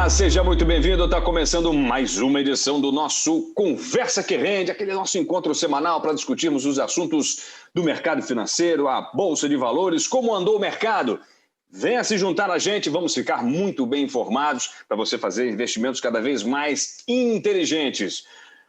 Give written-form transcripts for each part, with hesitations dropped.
Olá, seja muito bem-vindo. Está começando mais uma edição do nosso Conversa que Rende, aquele nosso encontro semanal para discutirmos os assuntos do mercado financeiro, a Bolsa de Valores, como andou o mercado. Venha se juntar a gente, vamos ficar muito bem informados para você fazer investimentos cada vez mais inteligentes.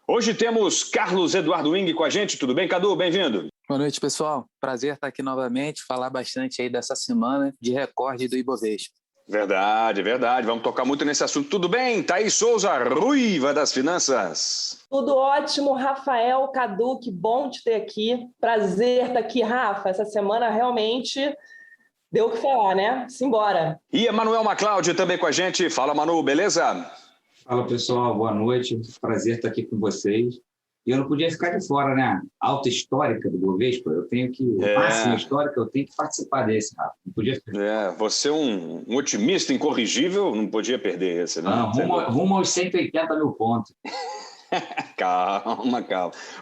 Hoje temos Carlos Eduardo Wing com a gente. Tudo bem, Cadu? Bem-vindo. Boa noite, pessoal. Prazer estar aqui novamente, falar bastante aí dessa semana de recorde do Ibovespa. Verdade. Vamos tocar muito nesse assunto. Tudo bem? Thaís Souza, ruiva das finanças. Tudo ótimo, Rafael, Cadu, que bom te ter aqui. Prazer estar aqui, Rafa. Essa semana realmente deu o que falar, né? Simbora. E Emanuel MacLeod também com a gente. Fala, Manu, beleza? Fala, pessoal. Boa noite. Prazer estar aqui com vocês. E eu não podia ficar de fora, né? Alta histórica do Bovespa, eu tenho que... Máxima histórica, eu tenho que participar desse, Rafa. Não podia ficar. Você é um otimista incorrigível, não podia perder esse, né? Rumo aos 180 mil pontos. Calma.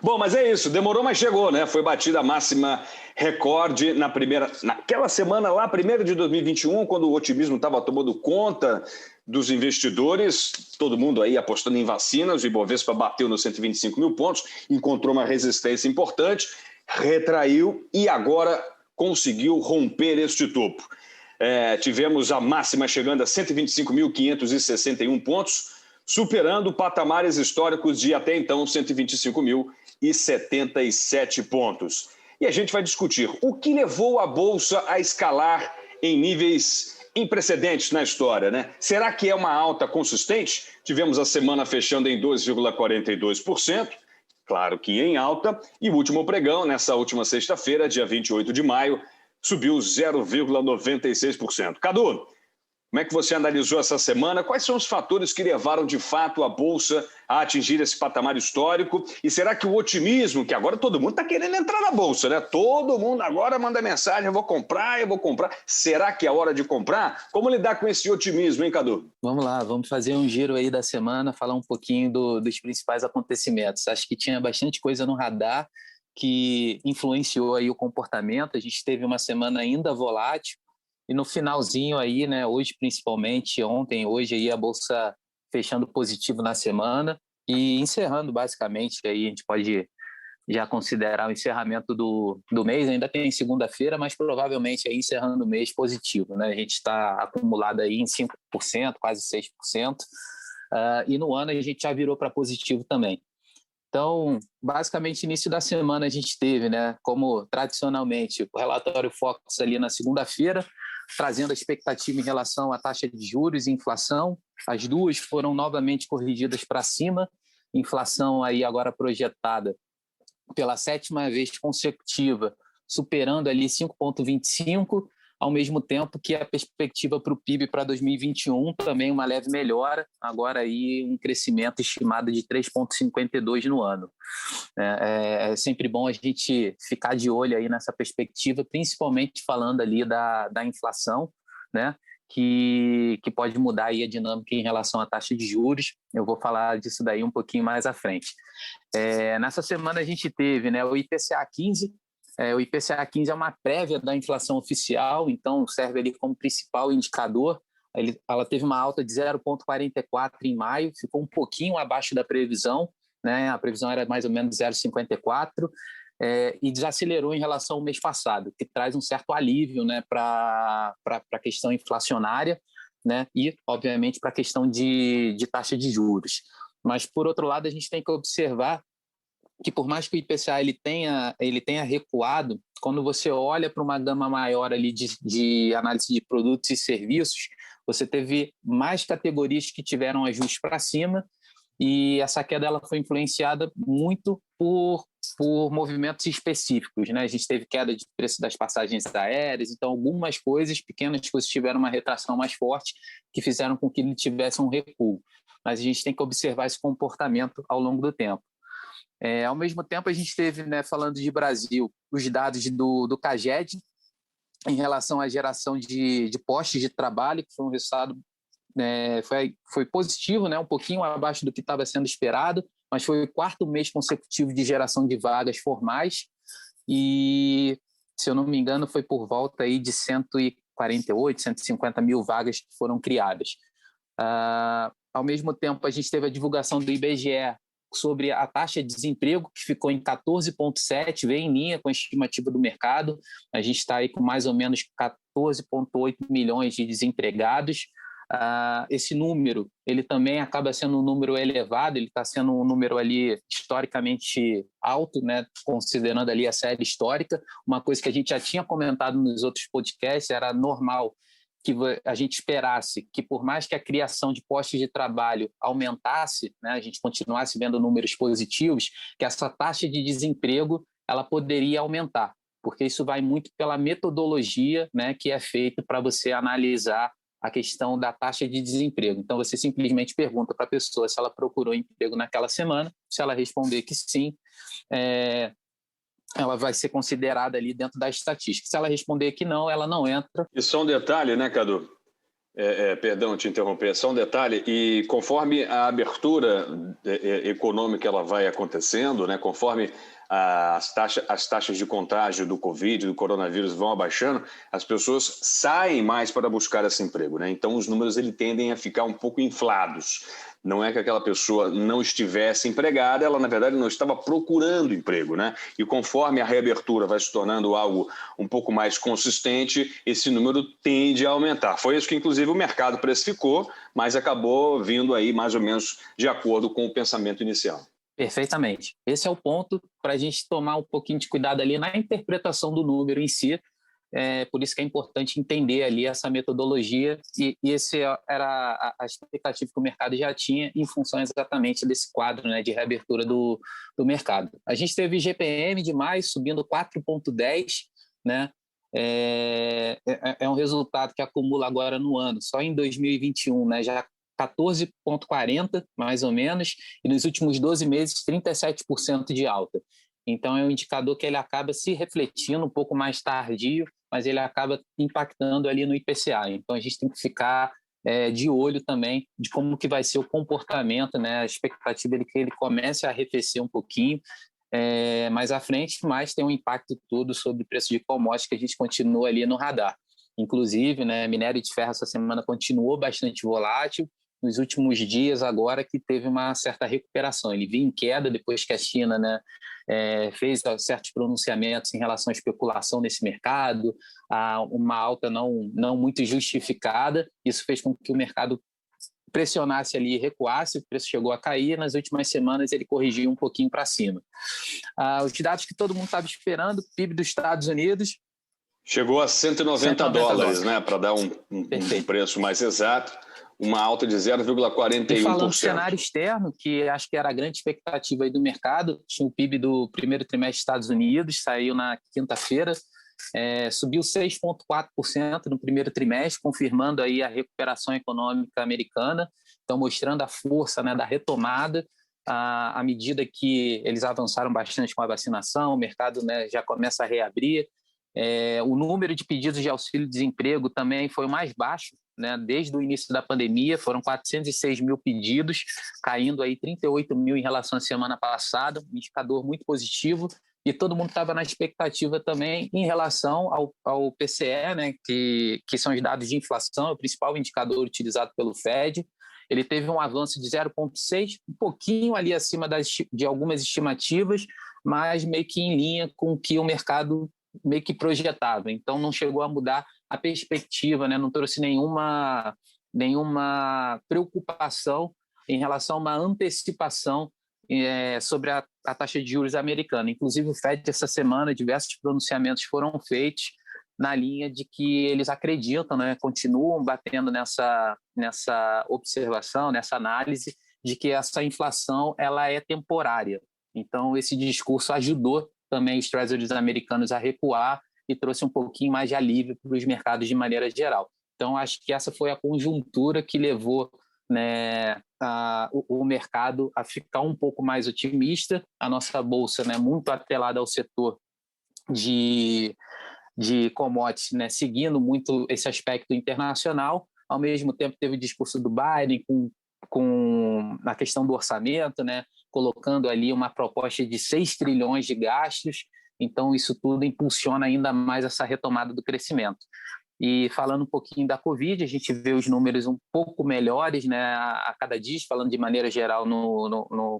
Bom, mas é isso, demorou, mas chegou, né? Foi batida a máxima recorde naquela semana lá, 1º de 2021, quando o otimismo estava tomando conta dos investidores, todo mundo aí apostando em vacinas, o Ibovespa bateu nos 125 mil pontos, encontrou uma resistência importante, retraiu e agora conseguiu romper este topo. Tivemos a máxima chegando a 125.561 pontos, superando patamares históricos de até então 125.077 pontos. E a gente vai discutir o que levou a Bolsa a escalar em níveis imprecedentes na história, né? Será que é uma alta consistente? Tivemos a semana fechando em 2,42%, claro que em alta, e o último pregão, nessa última sexta-feira, dia 28 de maio, subiu 0,96%. Cadu, como é que você analisou essa semana? Quais são os fatores que levaram, de fato, a Bolsa a atingir esse patamar histórico? E será que o otimismo, que agora todo mundo está querendo entrar na Bolsa, né? Todo mundo agora manda mensagem, eu vou comprar. Será que é a hora de comprar? Como lidar com esse otimismo, hein, Cadu? Vamos lá, vamos fazer um giro aí da semana, falar um pouquinho dos principais acontecimentos. Acho que tinha bastante coisa no radar que influenciou aí o comportamento. A gente teve uma semana ainda volátil, e no finalzinho aí, né, hoje principalmente, hoje aí a Bolsa fechando positivo na semana e encerrando basicamente, aí a gente pode já considerar o encerramento do mês, ainda tem segunda-feira, mas provavelmente aí encerrando o mês positivo, né? A gente está acumulado aí em 5%, quase 6%, e no ano a gente já virou para positivo também. Então, basicamente, início da semana a gente teve, né, como tradicionalmente, o relatório Focus ali na segunda-feira, trazendo a expectativa em relação à taxa de juros e inflação. As duas foram novamente corrigidas para cima, inflação aí agora projetada pela 7ª vez consecutiva, superando ali 5,25%, ao mesmo tempo que a perspectiva para o PIB para 2021 também uma leve melhora, agora aí um crescimento estimado de 3,52% no ano. É sempre bom a gente ficar de olho aí nessa perspectiva, principalmente falando ali da inflação, né? Que pode mudar aí a dinâmica em relação à taxa de juros. Eu vou falar disso daí um pouquinho mais à frente. Nessa semana a gente teve, né, o IPCA 15. O IPCA 15 é uma prévia da inflação oficial, então serve ali como principal indicador. Ela teve uma alta de 0,44 em maio, ficou um pouquinho abaixo da previsão, né? A previsão era mais ou menos 0,54, e desacelerou em relação ao mês passado, que traz um certo alívio, né, para a questão inflacionária, né, e, obviamente, para a questão de taxa de juros. Mas, por outro lado, a gente tem que observar que, por mais que o IPCA ele tenha recuado, quando você olha para uma gama maior ali de análise de produtos e serviços, você teve mais categorias que tiveram ajustes para cima, e essa queda ela foi influenciada muito por movimentos específicos, né? A gente teve queda de preço das passagens aéreas, então algumas pequenas coisas tiveram uma retração mais forte que fizeram com que ele tivesse um recuo. Mas a gente tem que observar esse comportamento ao longo do tempo. Ao mesmo tempo, a gente teve, né, falando de Brasil, os dados do CAGED em relação à geração de postos de trabalho, que foi um resultado foi positivo, né, um pouquinho abaixo do que estava sendo esperado, mas foi o 4º mês consecutivo de geração de vagas formais e, se eu não me engano, foi por volta aí de 148, 150 mil vagas que foram criadas. Ao mesmo tempo, a gente teve a divulgação do IBGE sobre a taxa de desemprego, que ficou em 14,7, vem em linha com a estimativa do mercado. A gente está aí com mais ou menos 14,8 milhões de desempregados. Esse número, ele também acaba sendo um número elevado, ele está sendo um número ali historicamente alto, né, considerando ali a série histórica. Uma coisa que a gente já tinha comentado nos outros podcasts, era normal que a gente esperasse que, por mais que a criação de postos de trabalho aumentasse, né, a gente continuasse vendo números positivos, que essa taxa de desemprego ela poderia aumentar, porque isso vai muito pela metodologia, né, que é feita para você analisar a questão da taxa de desemprego. Então, você simplesmente pergunta para a pessoa se ela procurou emprego naquela semana, se ela responder que sim, ela vai ser considerada ali dentro da estatística. Se ela responder que não, ela não entra. E só um detalhe, né, Cadu? Perdão te interromper, só um detalhe. E conforme a abertura econômica ela vai acontecendo, né, conforme as taxas de contágio do Covid, do coronavírus vão abaixando, as pessoas saem mais para buscar esse emprego, né? Então, os números tendem a ficar um pouco inflados. Não é que aquela pessoa não estivesse empregada, ela, na verdade, não estava procurando emprego, né? E conforme a reabertura vai se tornando algo um pouco mais consistente, esse número tende a aumentar. Foi isso que, inclusive, o mercado precificou, mas acabou vindo aí mais ou menos de acordo com o pensamento inicial. Perfeitamente. Esse é o ponto para a gente tomar um pouquinho de cuidado ali na interpretação do número em si. Por isso que é importante entender ali essa metodologia e esse era a expectativa que o mercado já tinha em função exatamente desse quadro, né, de reabertura do mercado. A gente teve GPM de maio subindo 4,10, né? É um resultado que acumula agora no ano, só em 2021, né, já 14,40, mais ou menos, e nos últimos 12 meses, 37% de alta. Então, é um indicador que ele acaba se refletindo um pouco mais tardio, mas ele acaba impactando ali no IPCA. Então, a gente tem que ficar de olho também de como que vai ser o comportamento, né? A expectativa é que ele comece a arrefecer um pouquinho mais à frente, mas tem um impacto todo sobre o preço de commodities que a gente continua ali no radar. Inclusive, né, minério de ferro essa semana continuou bastante volátil, nos últimos dias agora que teve uma certa recuperação. Ele vinha em queda depois que a China, né, fez certos pronunciamentos em relação à especulação nesse mercado, uma alta não muito justificada. Isso fez com que o mercado pressionasse ali e recuasse, o preço chegou a cair, nas últimas semanas ele corrigiu um pouquinho para cima. Os dados que todo mundo estava esperando, PIB dos Estados Unidos, chegou a 190 dólares, né, para dar um preço mais exato, uma alta de 0,41%. E falando do cenário externo, que acho que era a grande expectativa aí do mercado, tinha o PIB do primeiro trimestre dos Estados Unidos, saiu na quinta-feira, subiu 6,4% no primeiro trimestre, confirmando aí a recuperação econômica americana, então mostrando a força, né, da retomada, à medida que eles avançaram bastante com a vacinação, o mercado, né, já começa a reabrir. O número de pedidos de auxílio-desemprego também foi o mais baixo, né, desde o início da pandemia, foram 406 mil pedidos, caindo aí 38 mil em relação à semana passada, um indicador muito positivo, e todo mundo estava na expectativa também em relação ao PCE, né, que são os dados de inflação, é o principal indicador utilizado pelo Fed. Ele teve um avanço de 0,6, um pouquinho ali acima de algumas estimativas, mas meio que em linha com o que o mercado meio que projetava. Então, não chegou a mudar a perspectiva, né? Não trouxe nenhuma preocupação em relação a uma antecipação sobre a taxa de juros americana. Inclusive, o Fed, essa semana, diversos pronunciamentos foram feitos na linha de que eles acreditam, né? Continuam batendo nessa observação, nessa análise de que essa inflação ela é temporária. Então, esse discurso ajudou também os treasuries americanos a recuar e trouxe um pouquinho mais de alívio para os mercados de maneira geral. Então, acho que essa foi a conjuntura que levou, né, o mercado a ficar um pouco mais otimista. A nossa bolsa, né, muito atrelada ao setor de commodities, né, seguindo muito esse aspecto internacional. Ao mesmo tempo, teve o discurso do Biden com a questão do orçamento, né, colocando ali uma proposta de 6 trilhões de gastos, então isso tudo impulsiona ainda mais essa retomada do crescimento. E falando um pouquinho da Covid, a gente vê os números um pouco melhores, né, a cada dia, falando de maneira geral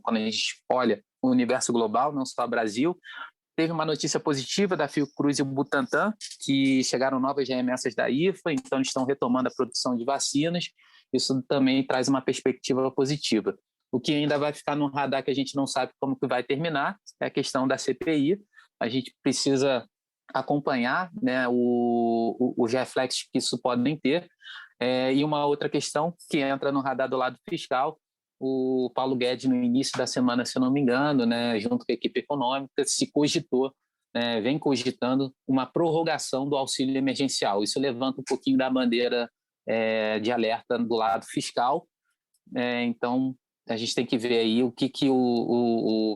quando a gente olha o universo global, não só o Brasil. Teve uma notícia positiva da Fiocruz e o Butantan, que chegaram novas remessas da IFA, então eles estão retomando a produção de vacinas. Isso também traz uma perspectiva positiva. O que ainda vai ficar no radar, que a gente não sabe como que vai terminar, é a questão da CPI. A gente precisa acompanhar, né, os reflexos que isso podem ter. E uma outra questão que entra no radar do lado fiscal, o Paulo Guedes, no início da semana, se eu não me engano, né, junto com a equipe econômica, se cogitou, vem cogitando uma prorrogação do auxílio emergencial. Isso levanta um pouquinho da bandeira de alerta do lado fiscal. Então, a gente tem que ver aí o que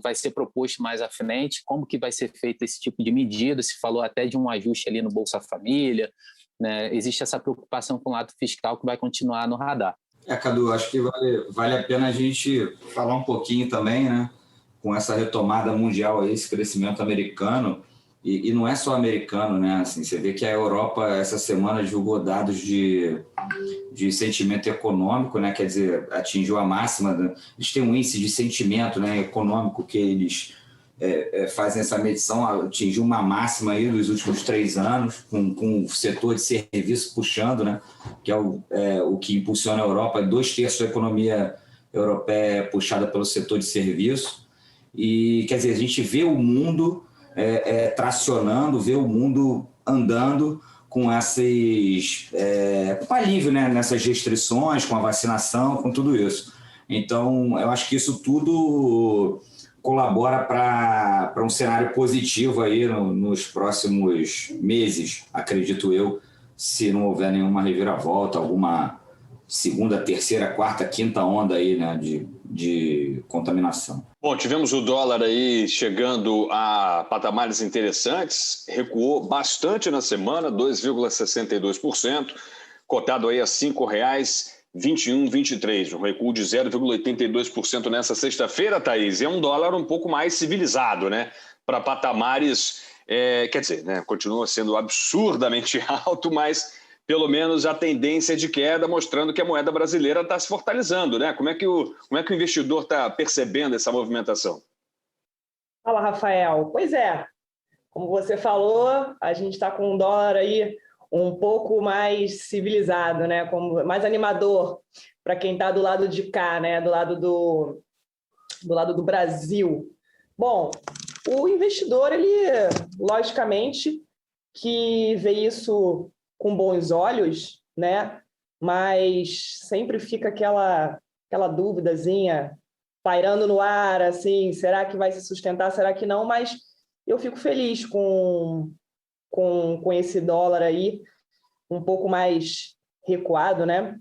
vai ser proposto mais à frente, como que vai ser feito esse tipo de medida. Se falou até de um ajuste ali no Bolsa Família, né? Existe essa preocupação com o lado fiscal que vai continuar no radar. Cadu, acho que vale a pena a gente falar um pouquinho também, né, com essa retomada mundial, aí, esse crescimento americano, e não é só americano, né, assim, você vê que a Europa essa semana divulgou dados de sentimento econômico, né, quer dizer, atingiu a máxima, eles têm um índice de sentimento, né, econômico que eles fazem essa medição, atingiu uma máxima aí dos últimos 3 anos, com o setor de serviço puxando, né, que é o que impulsiona a Europa. 2/3 da economia europeia é puxada pelo setor de serviço. E, quer dizer, a gente vê o mundo tracionando, vê o mundo andando com com alívio, né, nessas restrições, com a vacinação, com tudo isso. Então, eu acho que isso tudo colabora para um cenário positivo aí nos próximos meses, acredito eu, se não houver nenhuma reviravolta, alguma segunda, terceira, quarta, quinta onda aí, né, de contaminação. Bom, tivemos o dólar aí chegando a patamares interessantes, recuou bastante na semana, 2,62%, cotado aí a R$ 5,2123, um recuo de 0,82% nessa sexta-feira, Thaís. É um dólar um pouco mais civilizado, né? Para patamares, quer dizer, né, continua sendo absurdamente alto, mas pelo menos a tendência de queda, mostrando que a moeda brasileira está se fortalecendo, né? Como é que o investidor está percebendo essa movimentação? Fala, Rafael. Pois é, como você falou, a gente está com um dólar aí um pouco mais civilizado, né? Mais animador para quem está do lado de cá, né? Do lado do Brasil. Bom, o investidor, ele, logicamente, que vê isso com bons olhos, né? Mas sempre fica aquela duvidazinha pairando no ar, assim, será que vai se sustentar, será que não? Mas eu fico feliz com esse dólar aí um pouco mais recuado, né?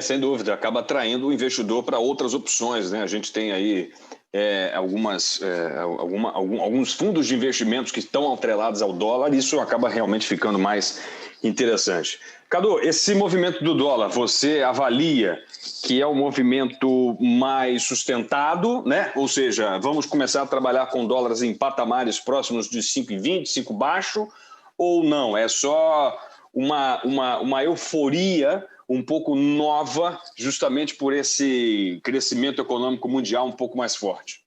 Sem dúvida, acaba atraindo o investidor para outras opções, né? A gente tem aí alguns fundos de investimentos que estão atrelados ao dólar, e isso acaba realmente ficando mais interessante. Cadu, esse movimento do dólar, você avalia que é um movimento mais sustentado, né? Ou seja, vamos começar a trabalhar com dólares em patamares próximos de 5,20, 5 baixo, ou não? É só uma euforia um pouco nova, justamente por esse crescimento econômico mundial um pouco mais forte?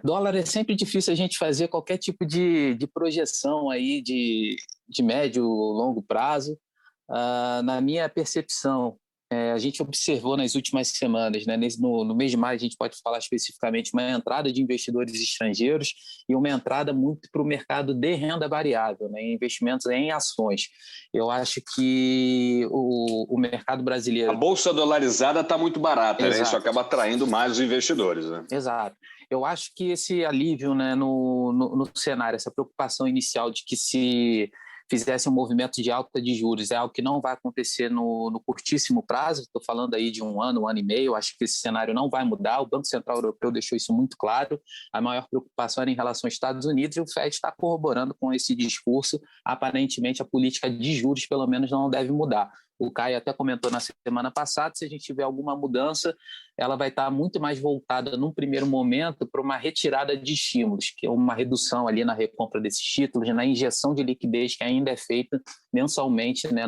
Dólar é sempre difícil a gente fazer qualquer tipo de projeção aí de médio ou longo prazo. Na minha percepção, a gente observou nas últimas semanas, né, no mês de maio, a gente pode falar especificamente uma entrada de investidores estrangeiros e uma entrada muito para o mercado de renda variável, né, investimentos em ações. Eu acho que o mercado brasileiro... A bolsa dolarizada está muito barata, né? Isso acaba atraindo mais os investidores, né? Exato. Eu acho que esse alívio, né, no cenário, essa preocupação inicial de que se fizesse um movimento de alta de juros é algo que não vai acontecer no curtíssimo prazo, estou falando aí de um ano e meio, acho que esse cenário não vai mudar, o Banco Central Europeu deixou isso muito claro, a maior preocupação era em relação aos Estados Unidos, e o FED está corroborando com esse discurso, aparentemente a política de juros pelo menos não deve mudar. O Caio até comentou na semana passada, se a gente tiver alguma mudança, ela vai estar muito mais voltada, num primeiro momento, para uma retirada de estímulos, que é uma redução ali na recompra desses títulos, na injeção de liquidez que ainda é feita mensalmente, né,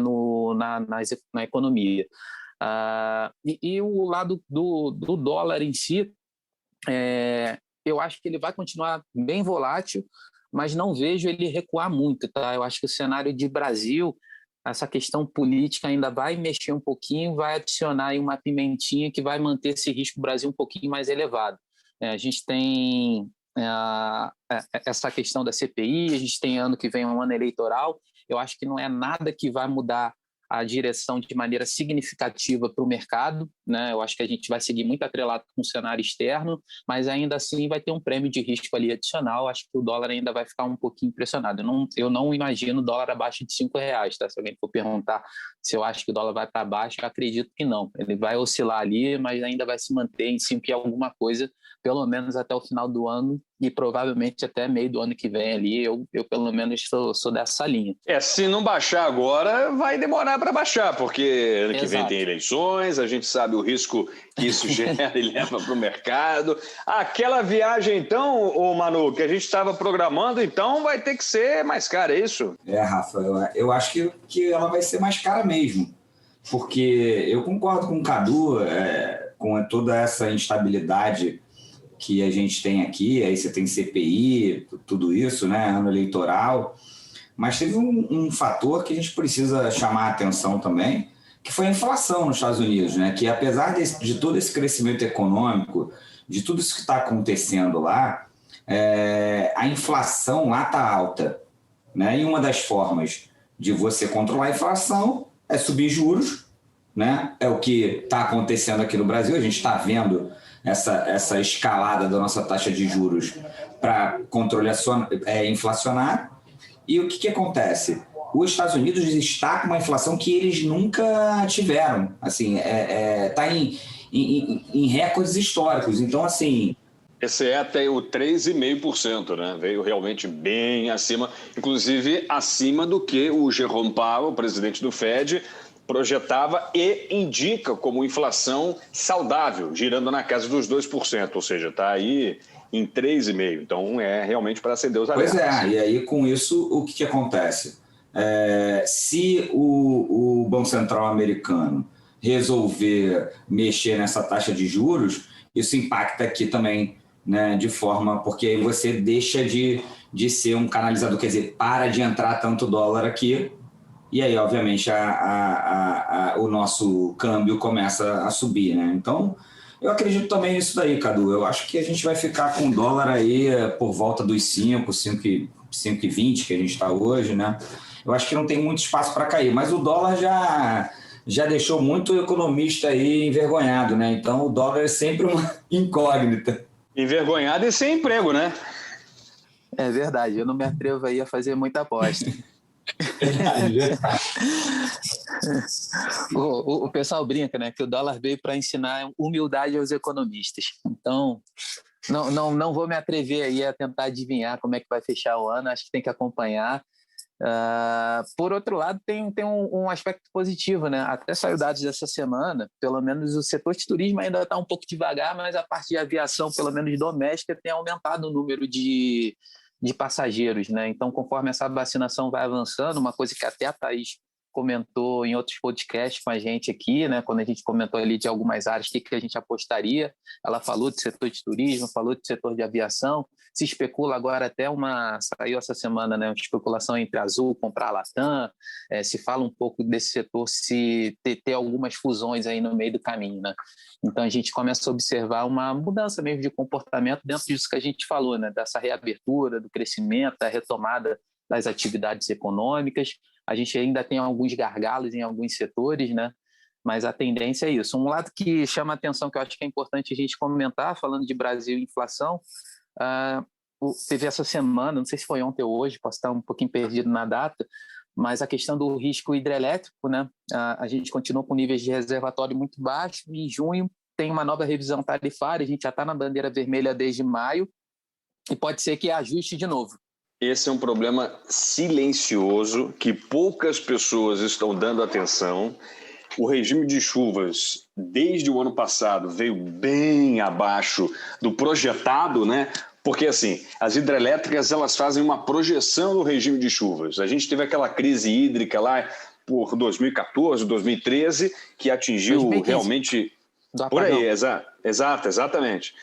na economia. E o lado do dólar em si, eu acho que ele vai continuar bem volátil, mas não vejo ele recuar muito, tá? Eu acho que o cenário de Brasil, essa questão política ainda vai mexer um pouquinho, vai adicionar aí uma pimentinha que vai manter esse risco do Brasil um pouquinho mais elevado. A gente tem essa questão da CPI, a gente tem ano que vem um ano eleitoral, eu acho que não é nada que vai mudar a direção de maneira significativa para o mercado, né? Eu acho que a gente vai seguir muito atrelado com o cenário externo, mas ainda assim vai ter um prêmio de risco ali adicional. Acho que o dólar ainda vai ficar um pouquinho pressionado. Eu não imagino o dólar abaixo de R$5, tá? Se alguém for perguntar se eu acho que o dólar vai para baixo, eu acredito que não. Ele vai oscilar ali, mas ainda vai se manter em 5 e alguma coisa, pelo menos até o final do ano e provavelmente até meio do ano que vem ali. Eu pelo menos sou dessa linha. Se não baixar agora, vai demorar para baixar, porque ano que vem tem eleições, a gente sabe o risco que isso gera e leva para o mercado. Aquela viagem, então, Manu, que a gente estava programando, então vai ter que ser mais cara, é isso? Rafa, eu acho que ela vai ser mais cara mesmo, porque eu concordo com o Cadu, com toda essa instabilidade que a gente tem aqui, aí você tem CPI, tudo isso, né, ano eleitoral, mas teve um fator que a gente precisa chamar a atenção também, que foi a inflação nos Estados Unidos, né, que apesar de todo esse crescimento econômico, de tudo isso que está acontecendo lá, a inflação lá está alta, né, e uma das formas de você controlar a inflação é subir juros, né, é o que está acontecendo aqui no Brasil, a gente está vendo essa escalada da nossa taxa de juros para controle inflacionário. E o que acontece? Os Estados Unidos está com uma inflação que eles nunca tiveram. Assim, está em recordes históricos. Então, assim... Esse até o 3,5%, né? Veio realmente bem acima, inclusive acima do que o Jerome Powell, presidente do Fed, projetava e indica como inflação saudável, girando na casa dos 2%, ou seja, está aí em 3,5%. Então, é realmente para acender os alertas. Pois e aí com isso, o que acontece? Se o Banco Central americano resolver mexer nessa taxa de juros, isso impacta aqui também, né, de forma... Porque aí você deixa de ser um canalizador, quer dizer, para de entrar tanto dólar aqui, e aí, obviamente, o nosso câmbio começa a subir, né? Então, eu acredito também nisso daí, Cadu. Eu acho que a gente vai ficar com o dólar aí por volta dos 5,20 que a gente está hoje, né? Eu acho que não tem muito espaço para cair, mas o dólar já deixou muito economista aí envergonhado, né? Então, o dólar é sempre uma incógnita. Envergonhado e sem emprego, né? É verdade, eu não me atrevo aí a fazer muita aposta. O pessoal brinca, né, que o dólar veio para ensinar humildade aos economistas. Então, não vou me atrever aí a tentar adivinhar como é que vai fechar o ano. Acho que tem que acompanhar. Por outro lado, tem um aspecto positivo, né? Até saiu dados dessa semana, pelo menos o setor de turismo ainda está um pouco devagar, mas a parte de aviação, pelo menos doméstica, tem aumentado o número de passageiros, né? Então, conforme essa vacinação vai avançando, uma coisa que até a Thaís comentou em outros podcasts com a gente aqui, né? Quando a gente comentou ali de algumas áreas, o que a gente apostaria, ela falou do setor de turismo, falou do setor de aviação, se especula agora até saiu essa semana, né? Uma especulação entre a Azul comprar a Latam, se fala um pouco desse setor se ter algumas fusões aí no meio do caminho, né? Então a gente começa a observar uma mudança mesmo de comportamento dentro disso que a gente falou, né? Dessa reabertura, do crescimento, da retomada das atividades econômicas. A gente ainda tem alguns gargalos em alguns setores, né? Mas a tendência é isso. Um lado que chama a atenção, que eu acho que é importante a gente comentar, falando de Brasil e inflação, teve essa semana, não sei se foi ontem ou hoje, posso estar um pouquinho perdido na data, mas a questão do risco hidrelétrico, né? A gente continua com níveis de reservatório muito baixos, e em junho tem uma nova revisão tarifária, a gente já está na bandeira vermelha desde maio, e pode ser que ajuste de novo. Esse é um problema silencioso que poucas pessoas estão dando atenção. O regime de chuvas, desde o ano passado, veio bem abaixo do projetado, né? Porque, assim, as hidrelétricas, elas fazem uma projeção do regime de chuvas. A gente teve aquela crise hídrica lá por 2014, 2013, que atingiu 2015. Realmente... Por aí, exatamente.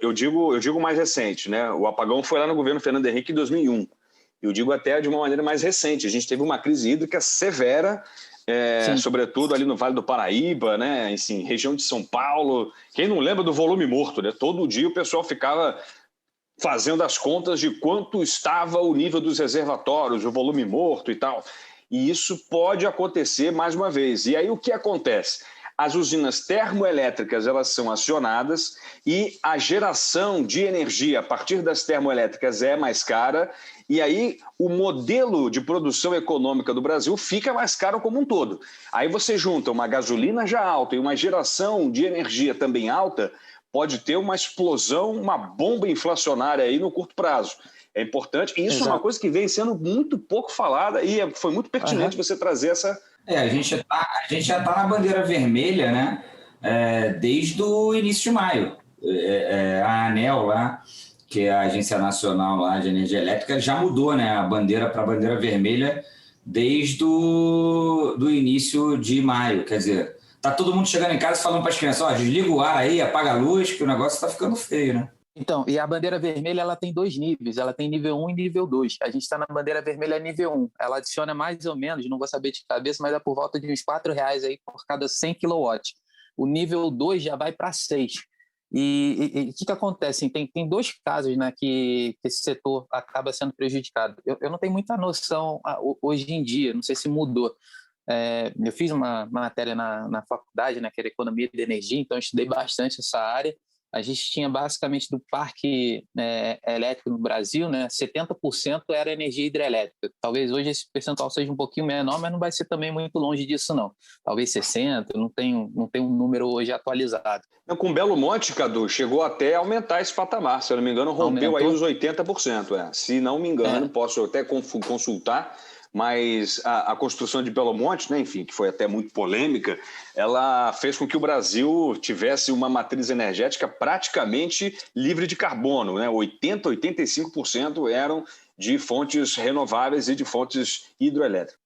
Eu digo mais recente, né? O apagão foi lá no governo Fernando Henrique em 2001. Eu digo até de uma maneira mais recente. A gente teve uma crise hídrica severa, sobretudo ali no Vale do Paraíba, né? Assim, região de São Paulo. Quem não lembra do volume morto, né? Todo dia o pessoal ficava fazendo as contas de quanto estava o nível dos reservatórios, o volume morto e tal. E isso pode acontecer mais uma vez. E aí o que acontece? As usinas termoelétricas, elas são acionadas e a geração de energia a partir das termoelétricas é mais cara, e aí o modelo de produção econômica do Brasil fica mais caro como um todo. Aí você junta uma gasolina já alta e uma geração de energia também alta, pode ter uma explosão, uma bomba inflacionária aí no curto prazo. É importante, e isso é uma coisa que vem sendo muito pouco falada, e foi muito pertinente você trazer essa... A gente já tá na bandeira vermelha, né? Desde o início de maio. A ANEEL lá, que é a Agência Nacional lá de Energia Elétrica, já mudou, né, a bandeira para a bandeira vermelha desde do início de maio. Quer dizer, tá todo mundo chegando em casa falando para as crianças, desliga o ar aí, apaga a luz, que o negócio está ficando feio, né? Então, e a bandeira vermelha ela tem 2 níveis, ela tem nível 1 e nível 2. A gente está na bandeira vermelha nível 1. Ela adiciona mais ou menos, não vou saber de cabeça, mas é por volta de uns R$4 aí por cada 100 kW. O nível 2 já vai para 6. E o que acontece? Tem 2 casos, né, que esse setor acaba sendo prejudicado. Eu não tenho muita noção hoje em dia, não sei se mudou. Eu fiz uma matéria na faculdade, né, que era Economia de Energia, então eu estudei bastante essa área. A gente tinha basicamente do parque elétrico no Brasil, né, 70% era energia hidrelétrica. Talvez hoje esse percentual seja um pouquinho menor, mas não vai ser também muito longe disso, não. Talvez 60%, não tem um número hoje atualizado. Com Belo Monte, Cadu, chegou até a aumentar esse patamar. Se eu não me engano, rompeu aí os 80%. Se não me engano, posso até consultar, mas a construção de Belo Monte, né, enfim, que foi até muito polêmica, ela fez com que o Brasil tivesse uma matriz energética praticamente livre de carbono, né? 85% eram de fontes renováveis e de fontes hidroelétricas.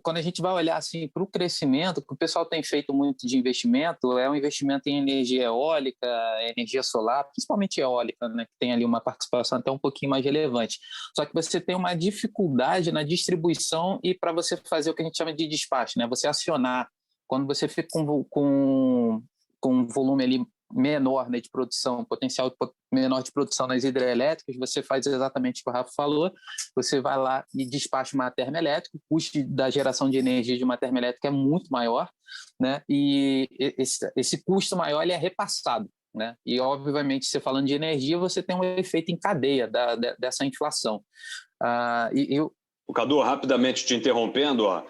Quando a gente vai olhar assim, para o crescimento, que o pessoal tem feito muito de investimento, é um investimento em energia eólica, energia solar, principalmente eólica, né, que tem ali uma participação até um pouquinho mais relevante. Só que você tem uma dificuldade na distribuição e para você fazer o que a gente chama de despacho, né, você acionar. Quando você fica com um volume ali menor, né, de produção, potencial menor de produção nas hidrelétricas, você faz exatamente o que o Rafa falou, você vai lá e despacha uma termoelétrica, o custo da geração de energia de uma termoelétrica é muito maior, né, e esse custo maior ele é repassado, né, e obviamente, você falando de energia, você tem um efeito em cadeia dessa inflação. Cadu, rapidamente te interrompendo, a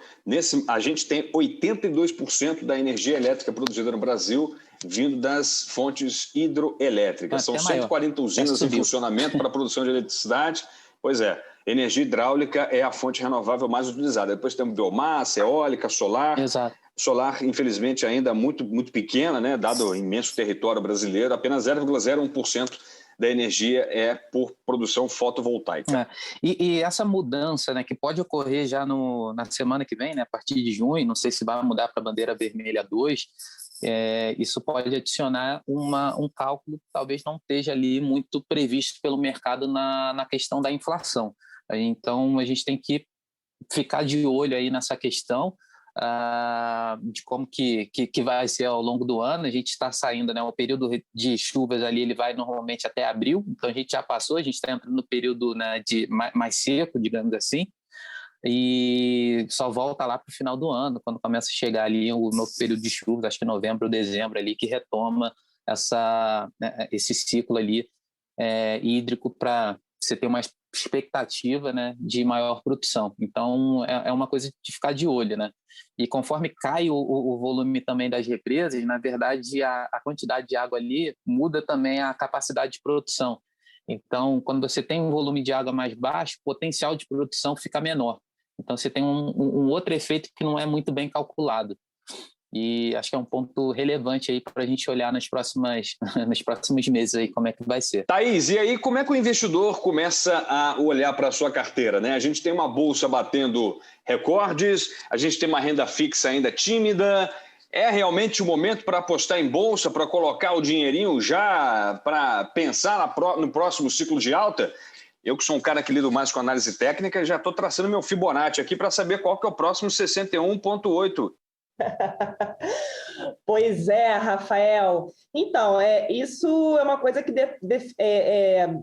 gente tem 82% da energia elétrica produzida no Brasil vindo das fontes hidroelétricas. São 140 usinas em funcionamento para a produção de eletricidade. Pois é, energia hidráulica é a fonte renovável mais utilizada. Depois temos biomassa, eólica, solar. Exato. Solar, infelizmente, ainda muito, muito pequena, né? Dado o imenso território brasileiro, apenas 0,01% da energia é por produção fotovoltaica. E essa mudança, né, que pode ocorrer já na semana que vem, né, a partir de junho, não sei se vai mudar para a bandeira vermelha 2, isso pode adicionar um cálculo que talvez não esteja ali muito previsto pelo mercado na questão da inflação. Então, a gente tem que ficar de olho aí nessa questão, de como que vai ser ao longo do ano. A gente está saindo, né, o período de chuvas ali, ele vai normalmente até abril, então a gente já passou, a gente está entrando no período, né, de mais seco, digamos assim, e só volta lá para o final do ano, quando começa a chegar ali o novo período de chuvas, acho que novembro, dezembro ali, que retoma esse ciclo ali hídrico para você ter uma expectativa, né, de maior produção. Então, é uma coisa de ficar de olho, né? E conforme cai o volume também das represas, na verdade, a quantidade de água ali muda também a capacidade de produção. Então, quando você tem um volume de água mais baixo, o potencial de produção fica menor. Então, você tem um outro efeito que não é muito bem calculado. E acho que é um ponto relevante aí para a gente olhar nos próximos meses aí como é que vai ser. Thaís, e aí como é que o investidor começa a olhar para a sua carteira, né? A gente tem uma bolsa batendo recordes, a gente tem uma renda fixa ainda tímida. É realmente o momento para apostar em bolsa, para colocar o dinheirinho já, para pensar no próximo ciclo de alta? Eu que sou um cara que lido mais com análise técnica, já estou traçando meu Fibonacci aqui para saber qual que é o próximo 61,8. Pois é, Rafael. Então, isso é uma coisa que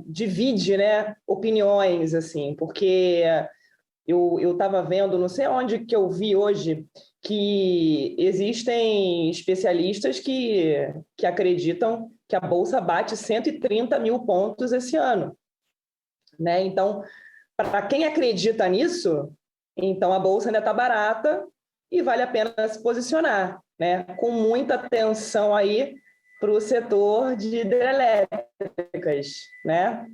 divide, né, opiniões, assim, porque eu estava vendo, não sei onde que eu vi hoje, que existem especialistas que acreditam que a Bolsa bate 130 mil pontos esse ano, né? Então, para quem acredita nisso, então a Bolsa ainda está barata e vale a pena se posicionar, né? Com muita atenção aí para o setor de hidrelétricas, né?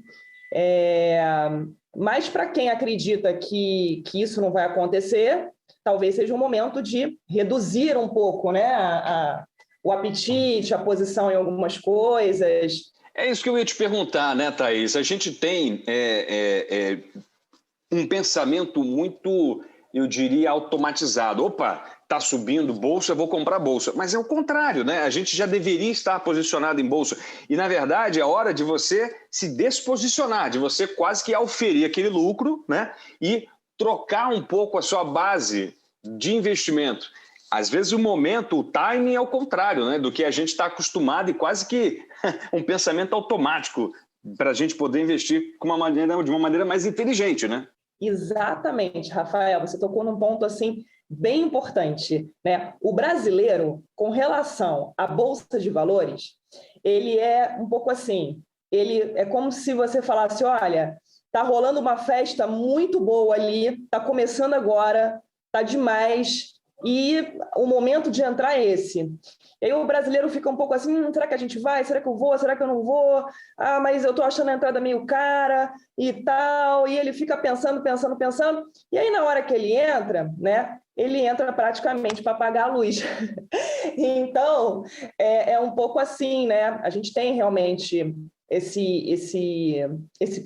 Mas para quem acredita que isso não vai acontecer, talvez seja um momento de reduzir um pouco, né? O apetite, a posição em algumas coisas. É isso que eu ia te perguntar, né, Thaís? A gente tem um pensamento muito, eu diria, automatizado. Opa, está subindo bolsa, eu vou comprar bolsa. Mas é o contrário, né? A gente já deveria estar posicionado em bolsa. E, na verdade, é hora de você se desposicionar, de você quase que auferir aquele lucro, né? E trocar um pouco a sua base de investimento. Às vezes o momento, o timing é o contrário, né? Do que a gente está acostumado e quase que um pensamento automático para a gente poder investir de uma maneira mais inteligente, né? Exatamente, Rafael, você tocou num ponto assim bem importante, né? O brasileiro, com relação à Bolsa de Valores, ele é um pouco assim, ele é como se você falasse, olha, tá rolando uma festa muito boa ali, tá começando agora, tá demais, e o momento de entrar é esse. E aí o brasileiro fica um pouco assim, será que a gente vai? Será que eu vou? Será que eu não vou? Ah, mas eu tô achando a entrada meio cara e tal. E ele fica pensando. E aí na hora que ele entra, né? Ele entra praticamente para apagar a luz. Então, é um pouco assim, né? A gente tem realmente esse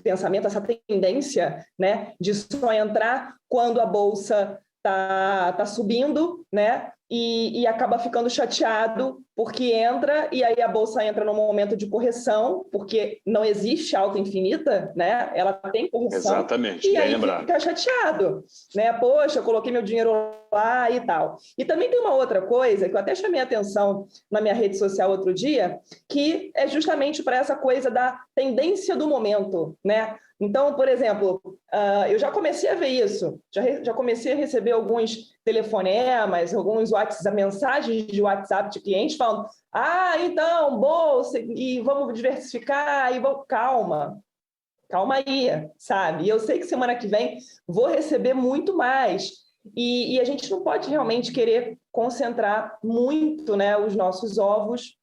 pensamento, essa tendência, né? De só entrar quando a bolsa tá subindo, né? E acaba ficando chateado porque entra e aí a bolsa entra num momento de correção, porque não existe alta infinita, né? Ela tem correção. Exatamente, e aí lembrado. Fica chateado, né? Poxa, eu coloquei meu dinheiro lá e tal. E também tem uma outra coisa que eu até chamei a atenção na minha rede social outro dia, que é justamente para essa coisa da tendência do momento, né? Então, por exemplo, eu já comecei a ver isso, já comecei a receber alguns telefonemas, alguns mensagens de WhatsApp de clientes falando, então, bolsa, e vamos diversificar, e vamos... Calma aí, sabe? E eu sei que semana que vem vou receber muito mais, e a gente não pode realmente querer concentrar muito, né, os nossos ovos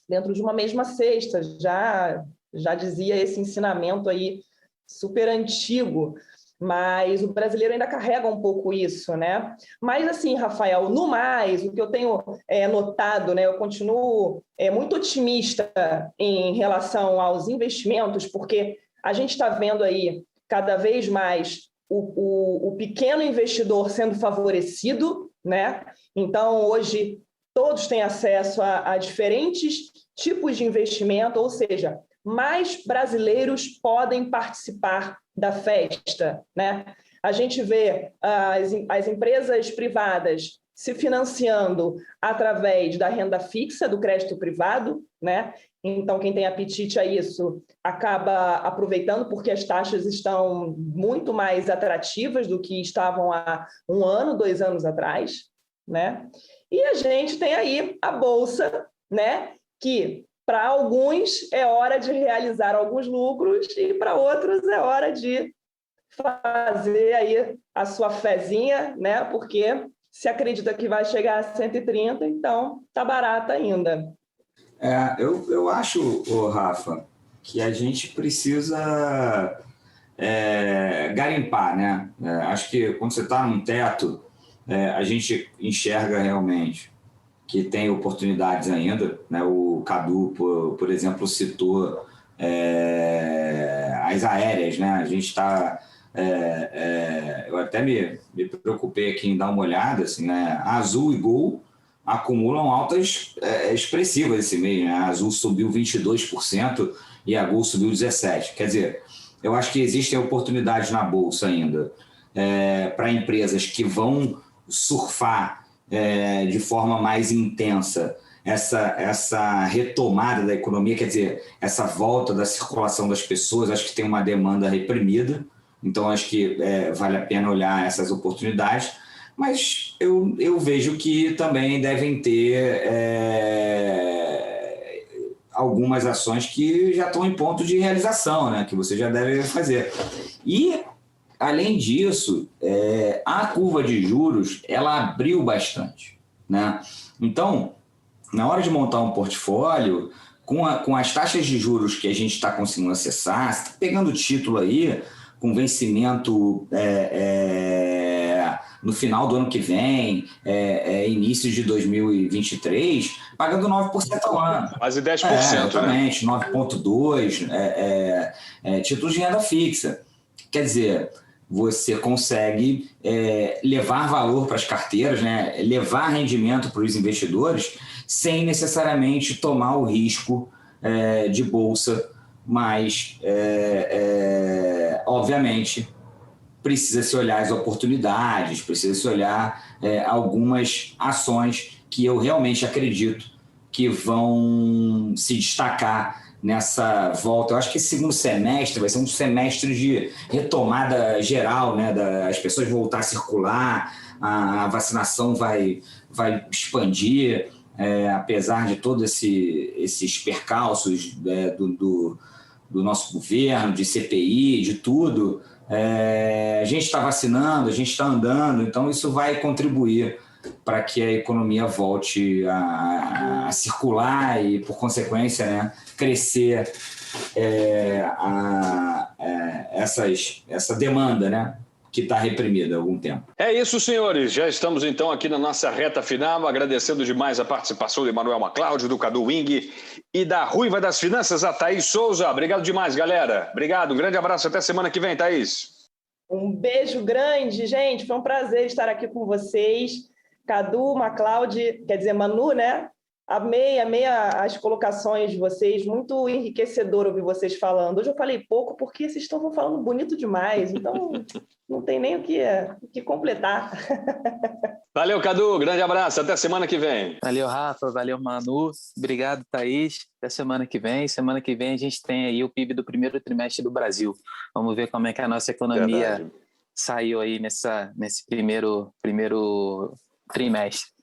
dentro de uma mesma cesta, já dizia esse ensinamento aí super antigo, mas o brasileiro ainda carrega um pouco isso, né? Mas assim, Rafael, no mais, o que eu tenho notado, né? Eu continuo muito otimista em relação aos investimentos, porque a gente está vendo aí cada vez mais o pequeno investidor sendo favorecido, né? Então, hoje, todos têm acesso a diferentes tipos de investimento, ou seja, mais brasileiros podem participar da festa, né? A gente vê as empresas privadas se financiando através da renda fixa, do crédito privado, né? Então, quem tem apetite a isso acaba aproveitando, porque as taxas estão muito mais atrativas do que estavam há 1 ano, 2 anos atrás, né? E a gente tem aí a Bolsa, né? Que para alguns é hora de realizar alguns lucros e para outros é hora de fazer aí a sua fezinha, né? Porque se acredita que vai chegar a 130, então tá barata ainda. Eu acho, Rafa, que a gente precisa garimpar, né? Acho que quando você está num teto, a gente enxerga realmente que tem oportunidades ainda, né? O Cadu, por exemplo, citou as aéreas, né? A gente está... eu até me preocupei aqui em dar uma olhada, assim, né? A Azul e Gol acumulam altas expressivas esse mês, né? A Azul subiu 22% e a Gol subiu 17%. Quer dizer, eu acho que existem oportunidades na Bolsa ainda para empresas que vão surfar de forma mais intensa essa retomada da economia, quer dizer, essa volta da circulação das pessoas. Acho que tem uma demanda reprimida, então acho que vale a pena olhar essas oportunidades, mas eu vejo que também devem ter algumas ações que já estão em ponto de realização, né, que você já deve fazer. E além disso, a curva de juros, ela abriu bastante, né? Então, na hora de montar um portfólio, com as taxas de juros que a gente está conseguindo acessar, você está pegando o título aí, com vencimento no final do ano que vem, início de 2023, pagando 9% ao ano. Quase 10%. Exatamente, né? 9,2%, títulos de renda fixa. Quer dizer, você consegue levar valor para as carteiras, né? Levar rendimento para os investidores, sem necessariamente tomar o risco de bolsa, mas, obviamente, precisa se olhar as oportunidades, precisa se olhar algumas ações que eu realmente acredito que vão se destacar nessa volta. Eu acho que esse segundo semestre vai ser um semestre de retomada geral, né? As pessoas voltar a circular, a vacinação vai expandir, apesar de todos esses percalços do nosso governo, de CPI, de tudo. A gente está vacinando, a gente está andando, então isso vai contribuir para que a economia volte a circular e, por consequência, né, crescer essa demanda, né, que está reprimida há algum tempo. É isso, senhores. Já estamos, então, aqui na nossa reta final, agradecendo demais a participação do Emanuel Maclaud, do Cadu Wing e da Ruiva das Finanças, a Thaís Souza. Obrigado demais, galera. Obrigado, um grande abraço. Até semana que vem, Thaís. Um beijo grande, gente. Foi um prazer estar aqui com vocês. Cadu, Maclaud, quer dizer, Manu, né? Amei as colocações de vocês, muito enriquecedor ouvir vocês falando. Hoje eu falei pouco porque vocês estão falando bonito demais, então não tem nem o que completar. Valeu, Cadu, grande abraço, até semana que vem. Valeu, Rafa, valeu, Manu, obrigado, Thaís, até semana que vem. Semana que vem a gente tem aí o PIB do primeiro trimestre do Brasil. Vamos ver como é que a nossa economia saiu aí nesse primeiro trimestre.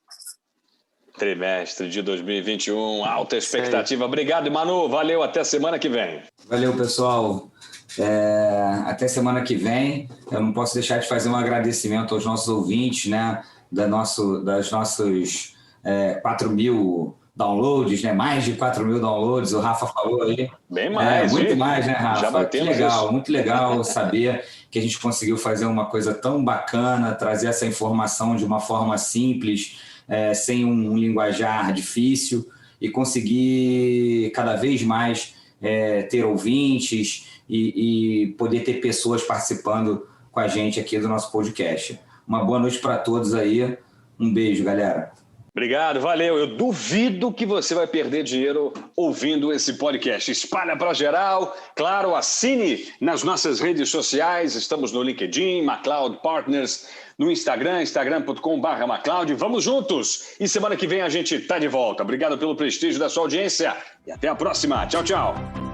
Trimestre de 2021, alta expectativa. Obrigado, Manu. Valeu, até semana que vem. Valeu, pessoal. Até semana que vem. Eu não posso deixar de fazer um agradecimento aos nossos ouvintes, né? Das nossos 4.000 downloads, né? Mais de 4.000 downloads, o Rafa falou aí. Bem mais. Muito mais, né, Rafa? Já batemos que legal, isso. Muito legal saber que a gente conseguiu fazer uma coisa tão bacana, trazer essa informação de uma forma simples, sem um linguajar difícil, e conseguir cada vez mais ter ouvintes e poder ter pessoas participando com a gente aqui do nosso podcast. Uma boa noite para todos aí. Um beijo, galera. Obrigado, valeu. Eu duvido que você vai perder dinheiro ouvindo esse podcast. Espalha para geral. Claro, assine nas nossas redes sociais. Estamos no LinkedIn, Maclaud Partners, no Instagram, instagram.com/Maclaud. Vamos juntos. E semana que vem a gente está de volta. Obrigado pelo prestígio da sua audiência e até a próxima. Tchau, tchau.